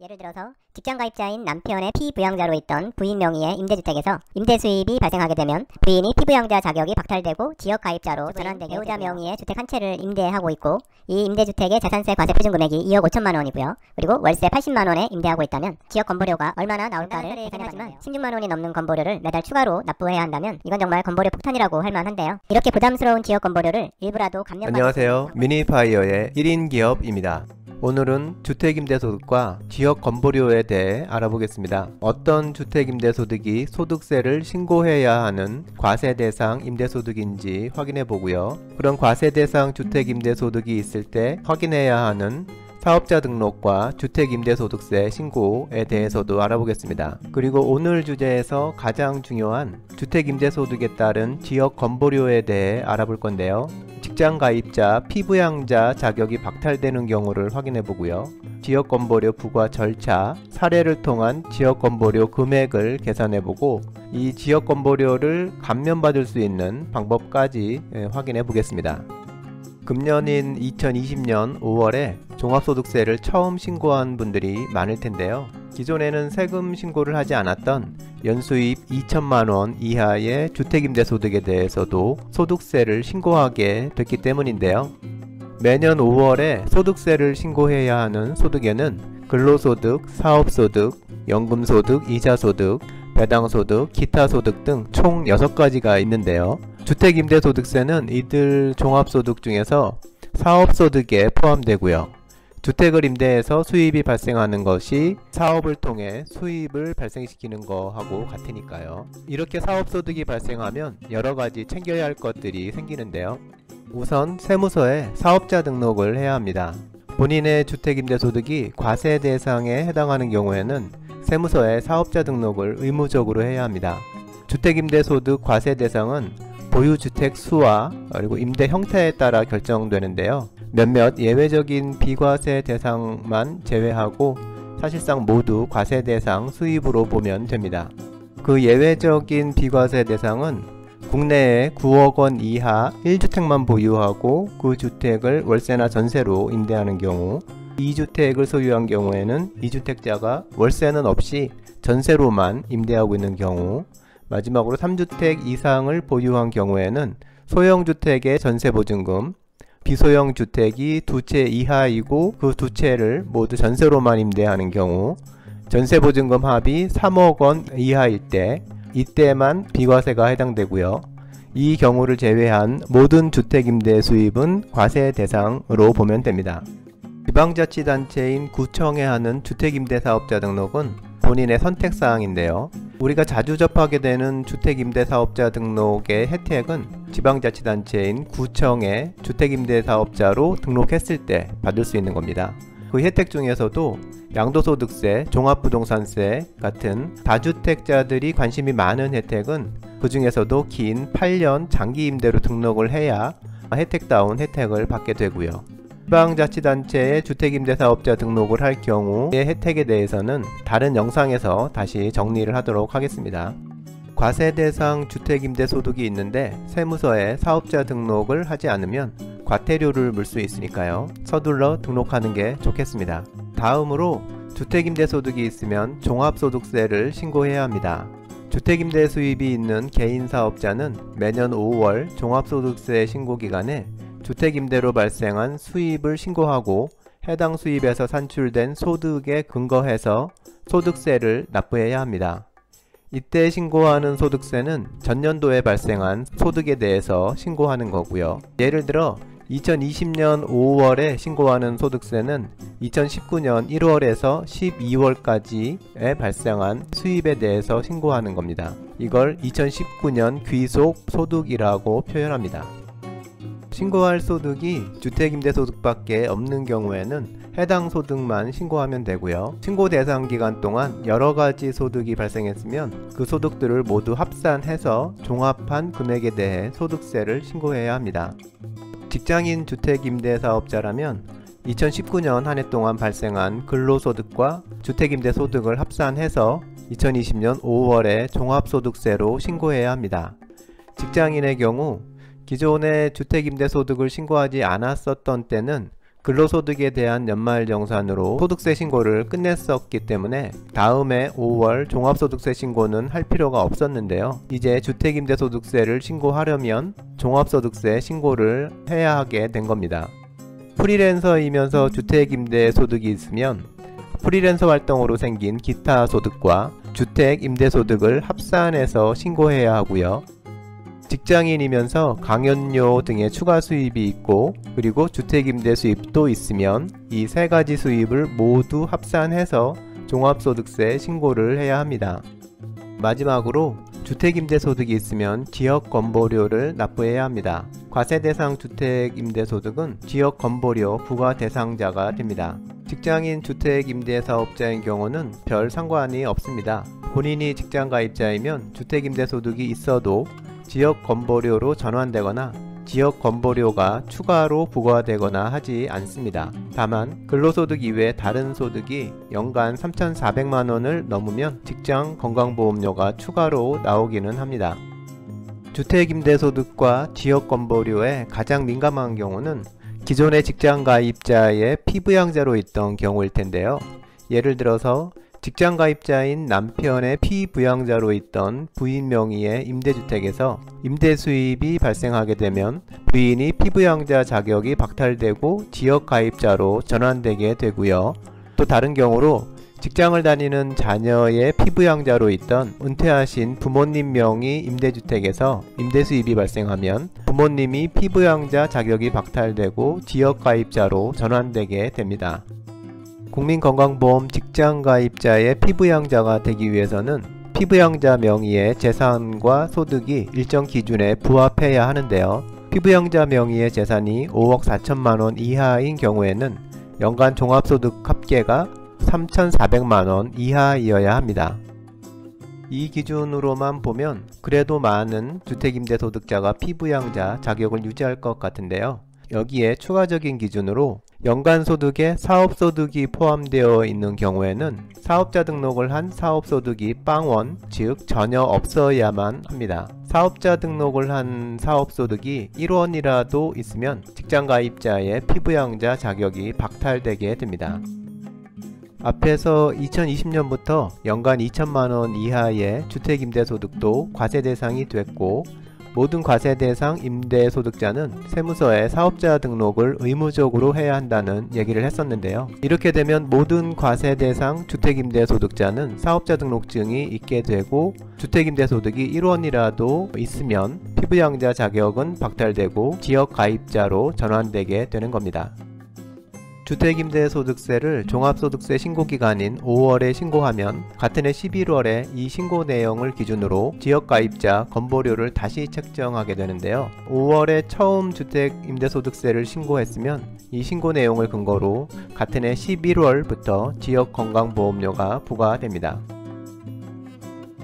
예를 들어서 직장가입자인 남편의 피부양자로 있던 부인 명의의 임대주택에서 임대 수입이 발생하게 되면 부인이 피부양자 자격이 박탈되고 지역가입자로 전환되게 배우자 명의의 주택 한 채를 임대하고 있고, 이 임대주택의 재산세 과세 표준 금액이 2억 5천만 원이고요. 그리고 월세 80만 원에 임대하고 있다면 지역 건보료가 얼마나 나올까를 계산해보지만 16만 원이 넘는 건보료를 매달 추가로 납부해야 한다면 이건 정말 건보료 폭탄이라고 할 만한데요. 이렇게 부담스러운 지역 건보료를 일부라도 감면받을 안녕하세요. 미니파이어의 1인 기업입니다. 오늘은 주택임대소득과 지역 건보료에 대해 알아보겠습니다. 어떤 주택임대소득이 소득세를 신고해야 하는 과세대상 임대소득인지 확인해 보고요. 그런 과세대상 주택임대소득이 있을 때 확인해야 하는 사업자 등록과 주택임대소득세 신고에 대해서도 알아보겠습니다. 그리고 오늘 주제에서 가장 중요한 주택임대소득에 따른 지역 건보료에 대해 알아볼 건데요. 직장가입자, 피부양자 자격이 박탈되는 경우를 확인해 보고요. 지역건보료 부과 절차, 사례를 통한 지역건보료 금액을 계산해 보고 이 지역건보료를 감면받을 수 있는 방법까지 확인해 보겠습니다. 금년인 2020년 5월에 종합소득세를 처음 신고한 분들이 많을 텐데요. 기존에는 세금 신고를 하지 않았던 연수입 2천만원 이하의 주택임대소득에 대해서도 소득세를 신고하게 됐기 때문인데요. 매년 5월에 소득세를 신고해야 하는 소득에는 근로소득, 사업소득, 연금소득, 이자소득, 배당소득, 기타소득 등 총 6가지가 있는데요. 주택임대소득세는 이들 종합소득 중에서 사업소득에 포함되고요. 주택을 임대해서 수입이 발생하는 것이 사업을 통해 수입을 발생시키는 거하고 같으니까요. 이렇게 사업소득이 발생하면 여러가지 챙겨야 할 것들이 생기는데요. 우선 세무서에 사업자 등록을 해야 합니다. 본인의 주택임대소득이 과세 대상에 해당하는 경우에는 세무서에 사업자 등록을 의무적으로 해야 합니다. 주택임대소득 과세 대상은 보유주택 수와 그리고 임대 형태에 따라 결정되는데요. 몇몇 예외적인 비과세 대상만 제외하고 사실상 모두 과세 대상 수입으로 보면 됩니다. 그 예외적인 비과세 대상은 국내에 9억 원 이하 1주택만 보유하고 그 주택을 월세나 전세로 임대하는 경우, 2주택을 소유한 경우에는 2주택자가 월세는 없이 전세로만 임대하고 있는 경우, 마지막으로 3주택 이상을 보유한 경우에는 소형주택의 전세보증금, 비소형 주택이 2채 이하이고 그 2채를 모두 전세로만 임대하는 경우, 전세보증금 합이 3억 원 이하일 때 이때만 비과세가 해당되고요. 이 경우를 제외한 모든 주택임대 수입은 과세 대상으로 보면 됩니다. 지방자치단체인 구청에 하는 주택임대사업자 등록은 본인의 선택사항인데요. 우리가 자주 접하게 되는 주택임대사업자 등록의 혜택은 지방자치단체인 구청에 주택임대사업자로 등록했을 때 받을 수 있는 겁니다. 그 혜택 중에서도 양도소득세, 종합부동산세 같은 다주택자들이 관심이 많은 혜택은 그 중에서도 긴 8년 장기임대로 등록을 해야 혜택다운 혜택을 받게 되고요. 지방자치단체의 주택임대사업자 등록을 할 경우의 혜택에 대해서는 다른 영상에서 다시 정리를 하도록 하겠습니다. 과세대상 주택임대소득이 있는데 세무서에 사업자 등록을 하지 않으면 과태료를 물 수 있으니까요. 서둘러 등록하는 게 좋겠습니다. 다음으로 주택임대소득이 있으면 종합소득세를 신고해야 합니다. 주택임대 수입이 있는 개인사업자는 매년 5월 종합소득세 신고기간에 주택임대로 발생한 수입을 신고하고 해당 수입에서 산출된 소득에 근거해서 소득세를 납부해야 합니다. 이때 신고하는 소득세는 전년도에 발생한 소득에 대해서 신고하는 거고요. 예를 들어 2020년 5월에 신고하는 소득세는 2019년 1월에서 12월까지에 발생한 수입에 대해서 신고하는 겁니다. 이걸 2019년 귀속 소득이라고 표현합니다. 신고할 소득이 주택임대소득밖에 없는 경우에는 해당 소득만 신고하면 되고요. 신고 대상 기간 동안 여러가지 소득이 발생했으면 그 소득들을 모두 합산해서 종합한 금액에 대해 소득세를 신고해야 합니다. 직장인 주택임대사업자라면 2019년 한 해 동안 발생한 근로소득과 주택임대소득을 합산해서 2020년 5월에 종합소득세로 신고해야 합니다. 직장인의 경우 기존에 주택임대소득을 신고하지 않았었던 때는 근로소득에 대한 연말정산으로 소득세 신고를 끝냈었기 때문에 다음해 5월 종합소득세 신고는 할 필요가 없었는데요. 이제 주택임대소득세를 신고하려면 종합소득세 신고를 해야 하게 된 겁니다. 프리랜서이면서 주택임대소득이 있으면 프리랜서 활동으로 생긴 기타 소득과 주택임대소득을 합산해서 신고해야 하고요. 직장인이면서 강연료 등의 추가 수입이 있고 그리고 주택임대 수입도 있으면 이 세 가지 수입을 모두 합산해서 종합소득세 신고를 해야 합니다. 마지막으로 주택임대소득이 있으면 지역건보료를 납부해야 합니다. 과세대상 주택임대소득은 지역건보료 부과 대상자가 됩니다. 직장인 주택임대사업자인 경우는 별 상관이 없습니다. 본인이 직장가입자이면 주택임대소득이 있어도 지역건보료로 전환되거나 지역건보료가 추가로 부과되거나 하지 않습니다. 다만 근로소득 이외 다른 소득이 연간 3,400만원을 넘으면 직장건강보험료가 추가로 나오기는 합니다. 주택임대소득과 지역건보료에 가장 민감한 경우는 기존의 직장가입자의 피부양자로 있던 경우일 텐데요. 예를 들어서 직장가입자인 남편의 피부양자로 있던 부인 명의의 임대주택에서 임대수입이 발생하게 되면 부인이 피부양자 자격이 박탈되고 지역가입자로 전환되게 되고요. 또 다른 경우로 직장을 다니는 자녀의 피부양자로 있던 은퇴하신 부모님 명의 임대주택에서 임대수입이 발생하면 부모님이 피부양자 자격이 박탈되고 지역가입자로 전환되게 됩니다. 국민건강보험 직장가입자의 피부양자가 되기 위해서는 피부양자 명의의 재산과 소득이 일정 기준에 부합해야 하는데요. 피부양자 명의의 재산이 5억 4천만원 이하인 경우에는 연간 종합소득 합계가 3,400만원 이하이어야 합니다. 이 기준으로만 보면 그래도 많은 주택임대소득자가 피부양자 자격을 유지할 것 같은데요. 여기에 추가적인 기준으로 연간 소득에 사업소득이 포함되어 있는 경우에는 사업자 등록을 한 사업소득이 빵원, 즉 전혀 없어야만 합니다. 사업자 등록을 한 사업소득이 1원이라도 있으면 직장가입자의 피부양자 자격이 박탈되게 됩니다. 앞에서 2020년부터 연간 2천만원 이하의 주택임대소득도 과세 대상이 됐고 모든 과세 대상 임대소득자는 세무서에 사업자 등록을 의무적으로 해야 한다는 얘기를 했었는데요. 이렇게 되면 모든 과세 대상 주택임대소득자는 사업자 등록증이 있게 되고 주택임대소득이 1원이라도 있으면 피부양자 자격은 박탈되고 지역가입자로 전환되게 되는 겁니다. 주택임대소득세를 종합소득세 신고기간인 5월에 신고하면 같은 해 11월에 이 신고 내용을 기준으로 지역가입자 건보료를 다시 책정하게 되는데요. 5월에 처음 주택임대소득세를 신고했으면 이 신고 내용을 근거로 같은 해 11월부터 지역건강보험료가 부과됩니다.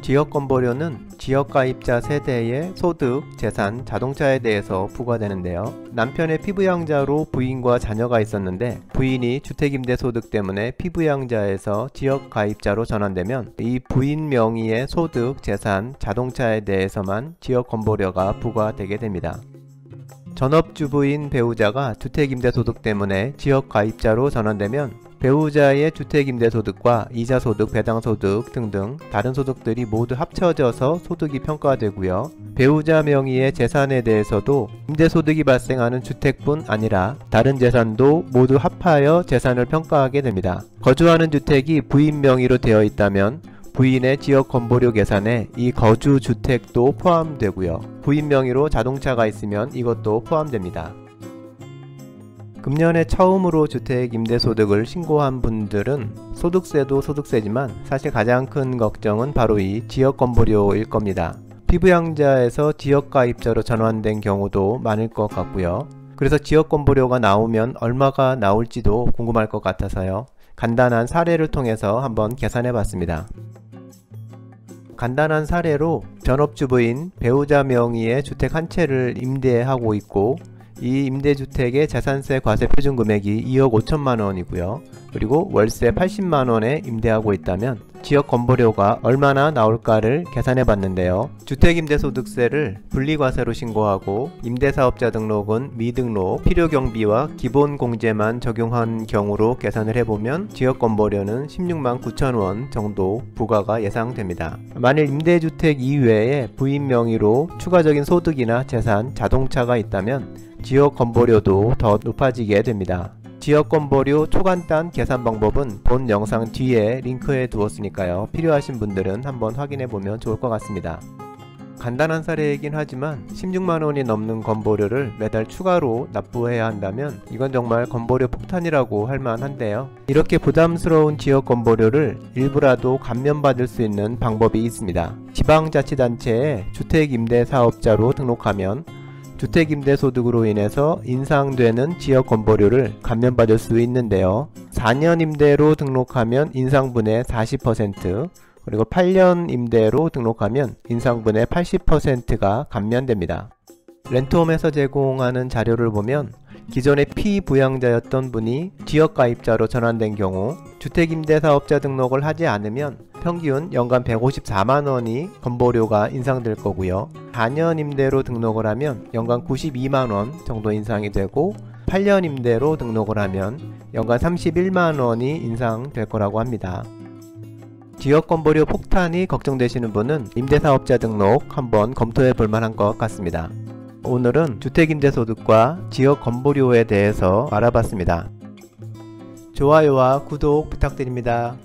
지역건보료는 지역가입자 세대의 소득, 재산, 자동차에 대해서 부과되는데요. 남편의 피부양자로 부인과 자녀가 있었는데 부인이 주택임대소득 때문에 피부양자에서 지역가입자로 전환되면 이 부인 명의의 소득, 재산, 자동차에 대해서만 지역건보료가 부과되게 됩니다. 전업주부인 배우자가 주택임대소득 때문에 지역가입자로 전환되면 배우자의 주택임대소득과 이자소득, 배당소득 등등 다른 소득들이 모두 합쳐져서 소득이 평가되고요. 배우자 명의의 재산에 대해서도 임대소득이 발생하는 주택뿐 아니라 다른 재산도 모두 합하여 재산을 평가하게 됩니다. 거주하는 주택이 부인 명의로 되어 있다면 부인의 지역건보료 계산에 이 거주주택도 포함되고요. 부인 명의로 자동차가 있으면 이것도 포함됩니다. 금년에 처음으로 주택임대소득을 신고한 분들은 소득세도 소득세지만 사실 가장 큰 걱정은 바로 이 지역건보료일 겁니다. 피부양자에서 지역가입자로 전환된 경우도 많을 것 같고요. 그래서 지역건보료가 나오면 얼마가 나올지도 궁금할 것 같아서요. 간단한 사례를 통해서 한번 계산해 봤습니다. 간단한 사례로 전업주부인 배우자 명의의 주택 한 채를 임대하고 있고 이 임대주택의 재산세 과세 표준금액이 2억 5천만 원이고요. 그리고 월세 80만 원에 임대하고 있다면 지역 건보료가 얼마나 나올까를 계산해 봤는데요. 주택임대소득세를 분리과세로 신고하고 임대사업자 등록은 미등록, 필요경비와 기본공제만 적용한 경우로 계산을 해보면 지역 건보료는 16만 9천 원 정도 부과가 예상됩니다. 만일 임대주택 이외에 부인 명의로 추가적인 소득이나 재산, 자동차가 있다면 지역 건보료도 더 높아지게 됩니다. 지역 건보료 초간단 계산 방법은 본 영상 뒤에 링크해 두었으니까요. 필요하신 분들은 한번 확인해 보면 좋을 것 같습니다. 간단한 사례이긴 하지만 16만원이 넘는 건보료를 매달 추가로 납부해야 한다면 이건 정말 건보료 폭탄이라고 할 만한데요. 이렇게 부담스러운 지역 건보료를 일부라도 감면받을 수 있는 방법이 있습니다. 지방자치단체에 주택임대사업자로 등록하면 주택임대소득으로 인해서 인상되는 지역 건보료를 감면받을 수 있는데요. 4년 임대로 등록하면 인상분의 40%, 그리고 8년 임대로 등록하면 인상분의 80%가 감면됩니다. 렌트홈에서 제공하는 자료를 보면 기존의 피부양자였던 분이 지역가입자로 전환된 경우 주택임대사업자 등록을 하지 않으면 평균 연간 154만원이 건보료가 인상될 거고요. 4년 임대로 등록을 하면 연간 92만원 정도 인상이 되고 8년 임대로 등록을 하면 연간 31만원이 인상될 거라고 합니다. 지역 건보료 폭탄이 걱정되시는 분은 임대사업자 등록 한번 검토해 볼 만한 것 같습니다. 오늘은 주택임대소득과 지역 건보료에 대해서 알아봤습니다. 좋아요와 구독 부탁드립니다.